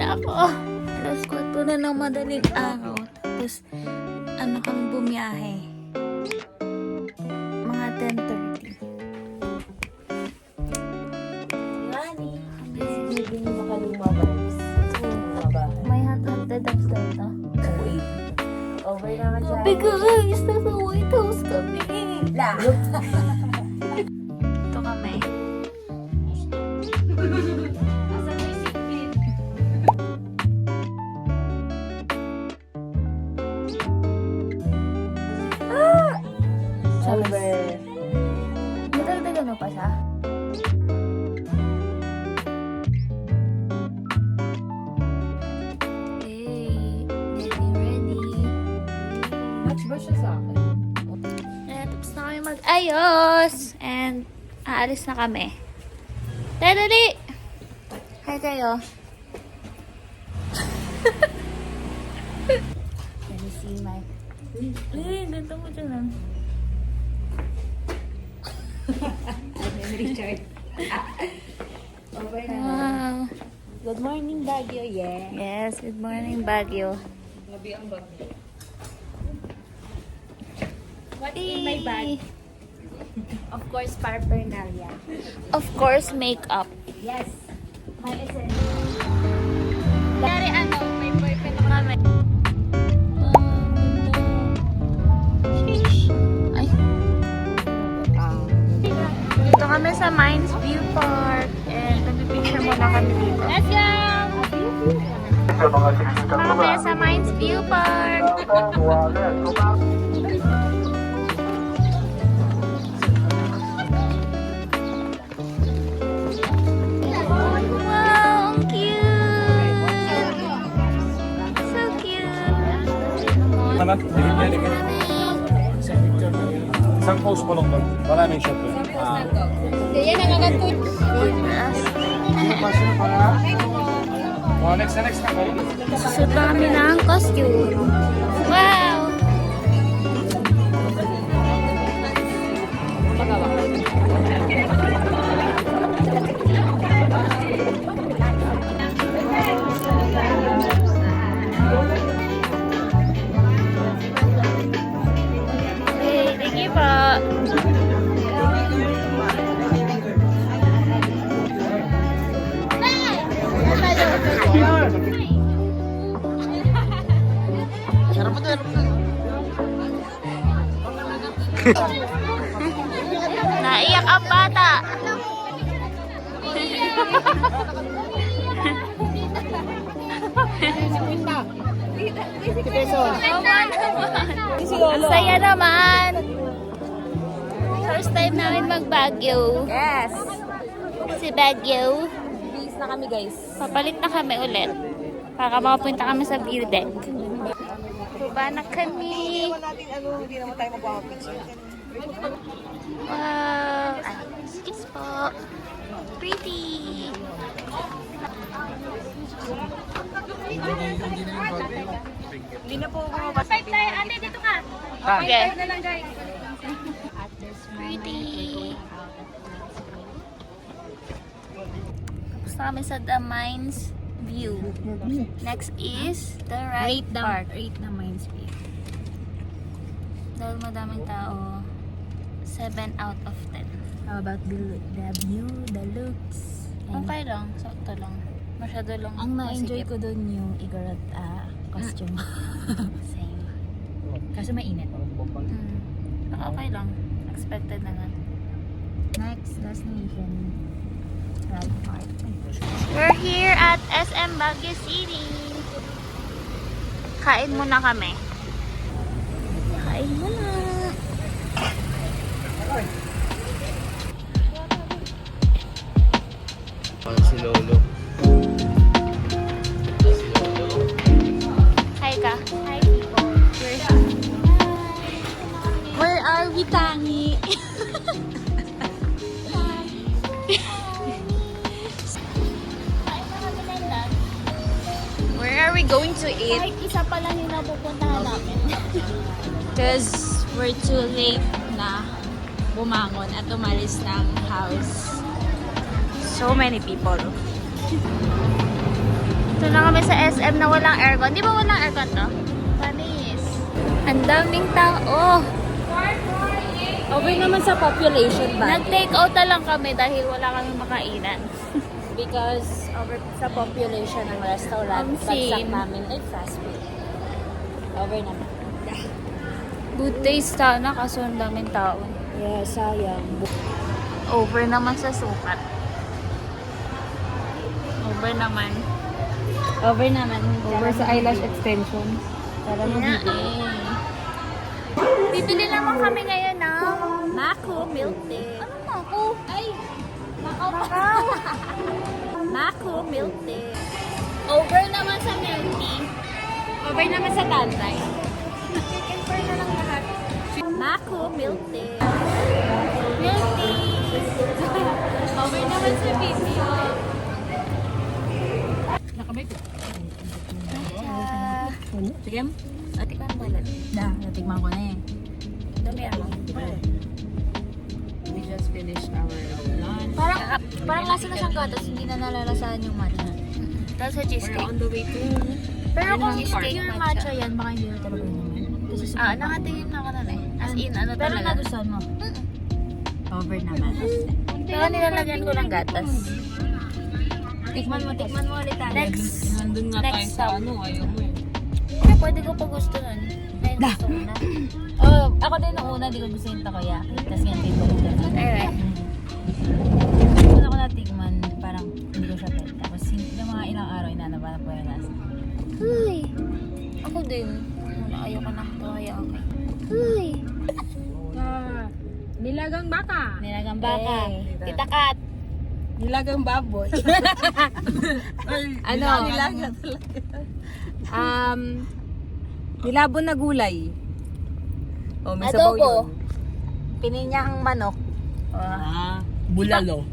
na ako. Alas 4 na ng madaling araw. Tapos, kami bumiyahe. Mga 10:30. Hindi mo makaluma vibes. May haunted house daw ito. Over naman siya. Sabi ko, guys, nasa White House kami. Ito kami. Over. Matagdagan mo pa siya? Hey, ready. Match ba siya sa akin? Ayan, tapos na kami mag-ayos. And, aalis na kami. Dali! Hi kayo. Let me see my... ganito mo dyan. Richard. Over na. Wow. Good morning, Baguio. Yeah. Yes, good morning, Baguio. Gabi ang Baguio. What's in my bag? Of course, paraphernalia. Of course, makeup. Yes. My essential. Dari may boyfriend na kami. Ay. Dito kami sa Mines View Park. And nagpipicture muna kami dito. Let's go! Kami sa Mines View Park. Wow, ang cute! So cute! Naman, digit. Isang post mo lang doon. Maraming shot doon. Kaya nagaganto. Next na kayo. Susot na kami ng costume. Wow! Hey, thank you po. Naiyak ang bata. Ang saya naman. First time namin mag-Baguio. Yes. Si Baguio. Please na kami, guys. Papalit na kami ulit. Para makapunta kami sa view deck. Baba na kami. Hindi naman tayo magpapapicture. Wow! Excuse po. Pretty! Hindi na po bumabas. Five tayo. Ate, dito ka. Okay. na lang, guys. Pretty! Tapos na kami sa The Mines View. Next is the Ride Park. Rate na Mindscape. Dahil madaming tao, 7 out of 10. How about the view, the looks? Okay lang. Sakto lang. Masyado lang. Ang na-enjoy masikip. ko dun yung Igorot costume. Same. Kaso mainit. Okay lang. Expected naman. Next destination, Ride Park. We're here at SM Baguio City. Kain muna kami. Kain muna. Si Lolo. Hi ka. Hi people. Where are we, Tangi? Where are we going to eat? Kahit isa pa lang yung napupuntahan namin. Because we're too late na bumangon at umalis ng house. So many people. Ito na kami sa SM na walang aircon. Di ba walang aircon to? Panis. Ang daming tao. Okay naman sa population ba? Nag-take out na lang kami dahil wala kami makainan. Because over sa population ng restaurant, Ang bagsak same. namin ay fast food. Over naman. Good taste sana kaso ang daming tao. Yeah, sayang. Over naman sa sukat. Over naman. Over naman. Over sa eyelash extension. Para Yun na eh. Bibili naman kami ngayon ng Mako milk tea. ano mako? Ay! Mako! Mako milk tea. Over naman sa milk tea. Over naman sa tantay. Mako milk tea. Milk tea. Over naman sa video. Sige. Tikman mo lang. Natikman ko na eh. Dami ako. We just finished our lunch. Parang lasa na siyang gatas, hindi na nalalasahan yung matcha. Tapos sa We're cheesecake. on the way to... Pero kung Cheesecake pure matcha. matcha yan, baka hindi na talaga naman. Kasi sa Nakatingin na ako nun eh. As in, ano pero talaga. nagustuhan mo? Over naman. Pero nilalagyan ko ng gatas. Tikman mo ulit tayo. Next. Nandun nga tayo Next sa stop. ano, ayaw mo eh. Kaya pwede ko pa gusto nun. Ngayon gusto ko na. Oh, ako din nung una, di ko gusto yung takoyaki. Tapos ngayon, favorite ko na. Alright. Una ko natikman, parang hindi ko siya pwede. Tapos yung mga ilang araw, inanabanap ko yung nasa. Uy. Ako din. Wala, ayaw ka na. Kaya okay. Uy. Nilagang baka. Nilagang baka. Hey. Tita Kat. Nilagang baboy. Ano? Nilaga talaga. Nilabon na gulay. Oh, may sabaw Adobo. yun. Pininyang manok. Bulalo.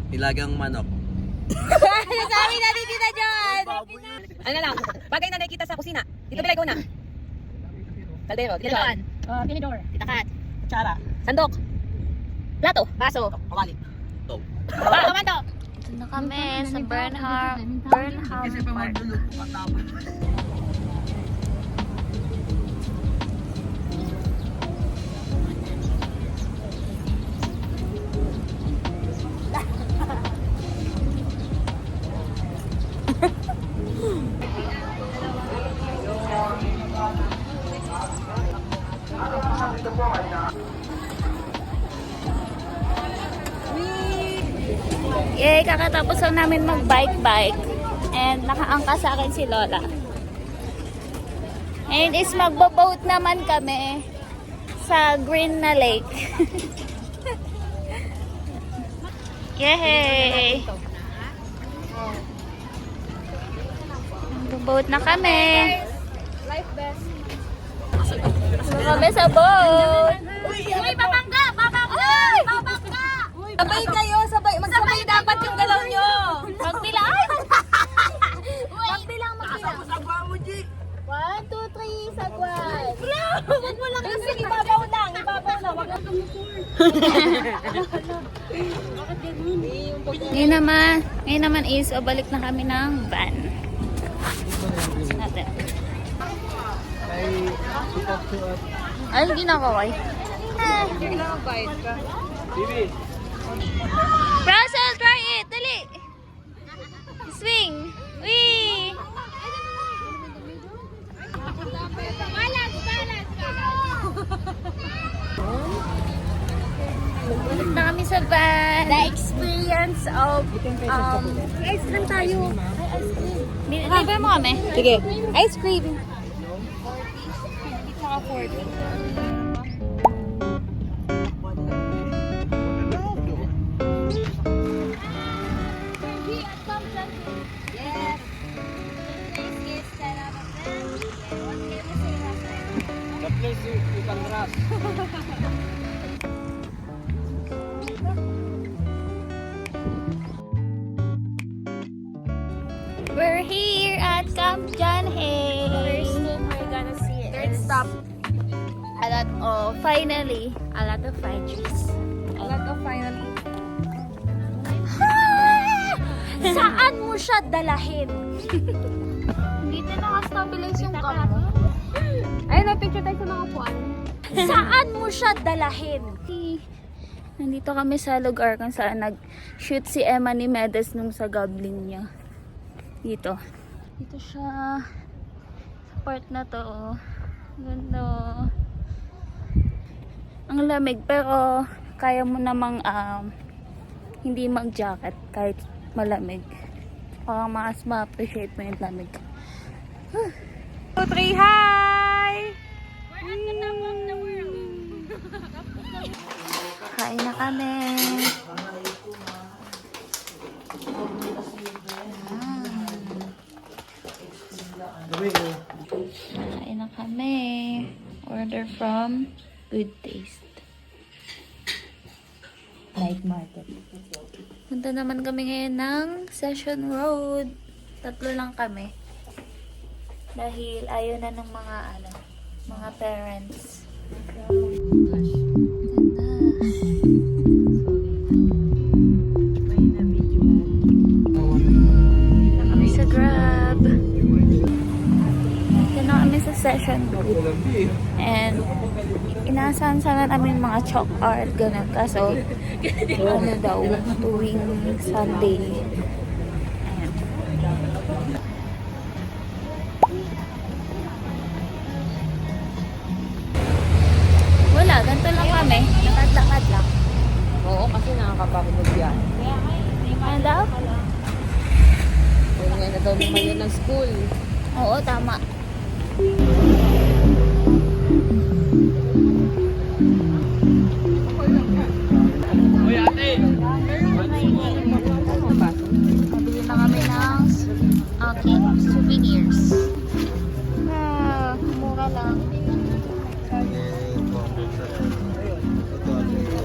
Nilagang manok. Sabi na ni Tita John! Ano lang, bagay na nakikita sa kusina. Dito bilay ko na. Kaldero, dito Tinidor. John. Tinidor. Tita Kat. Kutsara. Sandok. Plato. Baso. Kawali. Ito. Kamanto. Ito na kami sa Burnham Park. Yay, kakatapos lang namin mag-bike-bike. And nakaangka sa akin si Lola. And is magbo-boat naman kami sa green na lake. Yay! Magbo-boat na kami. Kami sa boat. Uy, babangga! Babangga! Babangga! Sabay kayo, magsabay dapat yung galaw nyo. Magbilang! Magbilang, magbilang. 1, 2, 3, sagwan! Huwag mo lang kasi ibabaw lang. Ibabaw lang. Huwag lang Ngayon naman is, balik na kami ng van. Natin. Ay, hindi na ako, ay. Bibi. Russell, try it! Dali! Swing! Wee! Balik na kami sa van. The experience of ice cream tayo. Libre mo kami. Sige, ice cream. The place you can trust. We're here at Camp John Hay. Very soon we're gonna see it. Third stop. A lot of, finally, a lot of fried trees. A lot of finally. Saan mo siya dalahin? Dito naka-stabilize yung cam mo. Ayun, na-picture tayo sa mga puan. Saan mo siya dalahin? Nandito kami sa lugar kung saan nag-shoot si Emma ni Medes nung sa gambling niya. Dito. Dito siya. Sa part na to. Oh. Ganda. Ang lamig pero kaya mo namang hindi mag-jacket kahit malamig. Para mas ma-appreciate mo yung lamig. 2, 3, hi! Kain na kami. Kain na kami. Order from Good Taste. Night market. Punta naman kami ngayon ng Session Road. 3 lang kami. Dahil ayaw na ng mga parents. Ganda. Kami sa Grab. Ito na kami sa Session Road. And inaasahan sana namin mga chalk art, ganun. Kaso, ano daw, tuwing Sunday. Ayan. Wala, ganito lang kami. Lakad-lakad lang. Oo, kasi nakakapagod yan. Ano daw? Kung ngayon na daw naman yan ng school. Oo, tama. Uy, ate! Nabili na kami ng souvenirs. Mura lang.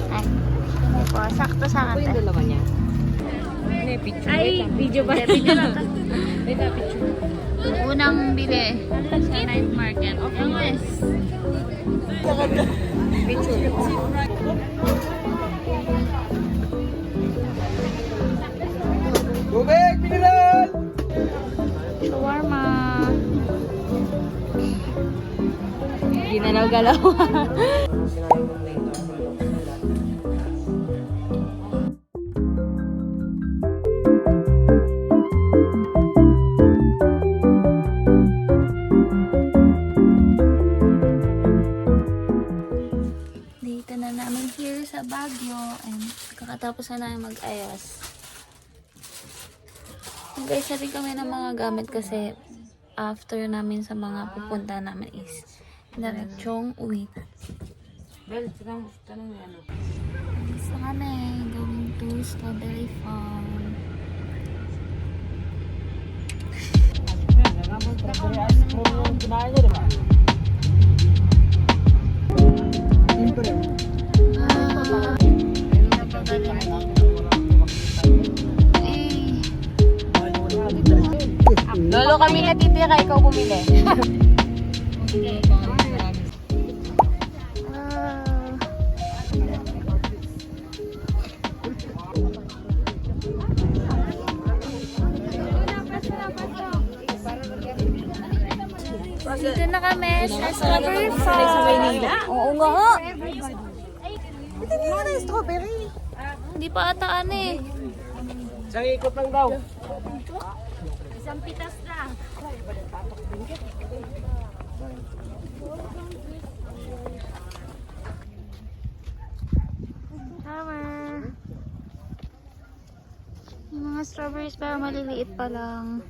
Ay, ano po, sakto sa Ako yung atin. dalawa niya. May picture. Ay, video ba? Video lang to. Wait na, picture. Unang bili sa night market. Yes. Picture. Tubig! Mineral! Shawarma. Ginalaw-galaw. Dito na namin here sa Baguio. And kakatapos na namin mag-ayos. Guys, rin kami ng mga gamit kasi after namin sa mga pupunta namin is diretsong uwi. Bel, tanong mo ano. Gusto kami going to Strawberry Farm. Lolo, kami natitira, ikaw bumili. Dito na kami sa Strawberry Farm. Oo nga. Hindi mo na yung strawberry. Hindi pa ata ano eh. Isang ikot lang daw. Isang pitas lang. Tama. Yung mga strawberries pero maliliit pa lang.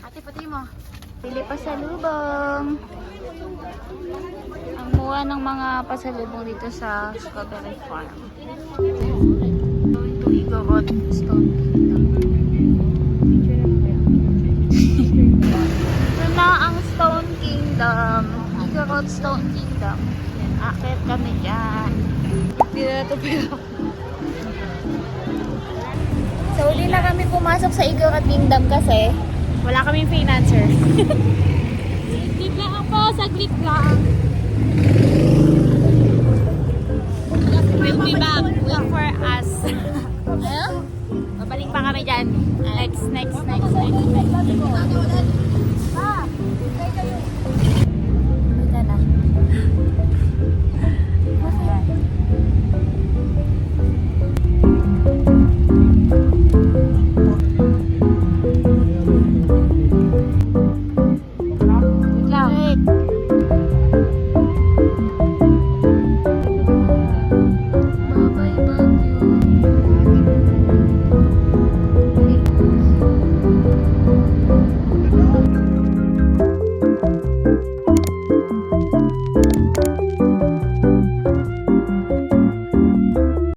Ate, pati mo. Pili pasalubong. Ang mura ng mga pasalubong dito sa Strawberry Farm. Going to Igorot Stone Kingdom. Ito na ang Stone Kingdom. Igorot Stone Kingdom. Yan, akit kami dyan. Hindi na ito pero. So, uli na kami pumasok sa Igorot Kingdom kasi Wala kaming financer. saglit lang po, saglit lang. We'll be back. Wait for us. Ayun. kami dyan. Next.